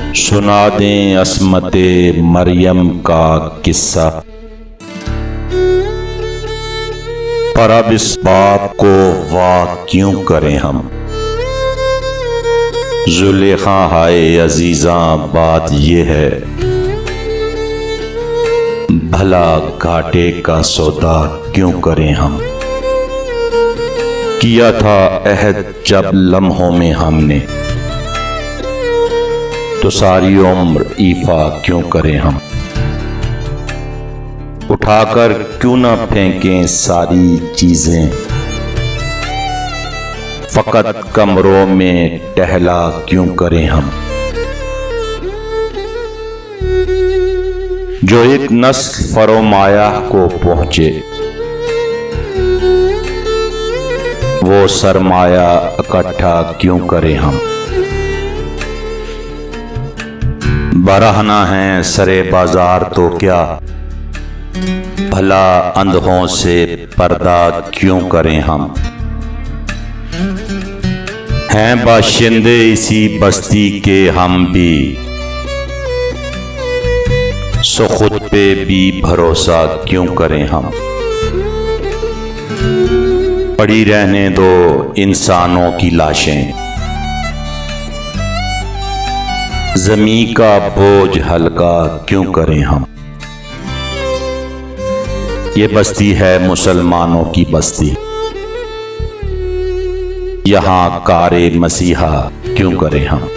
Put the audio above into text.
सुना दें अस्मते मरियम का किस्सा। पर अब इस बात को वाह क्यों करें हम। जुलेखा हाय अजीज़ा बात ये है, भला घाटे का सौदा क्यों करें हम। किया था अहद जब लम्हों में हमने, तो सारी उम्र ईफा क्यों करें हम। उठाकर क्यों ना फेंकें सारी चीजें, फकत कमरों में टहला क्यों करें हम। जो एक नस्ल फरोमाया को पहुंचे, वो सरमाया इकट्ठा क्यों करें हम। बरहना है सरे बाजार तो क्या, भला अंधों से पर्दा क्यों करें हम। हैं बाशिंदे इसी बस्ती के हम भी, सो खुद पे भी भरोसा क्यों करें हम। पड़ी रहने दो इंसानों की लाशें, ज़मीं का बोझ हल्का क्यों करें हम। ये बस्ती है मुसलमानों की बस्ती, यहाँ कारे मसीहा क्यों करें हम।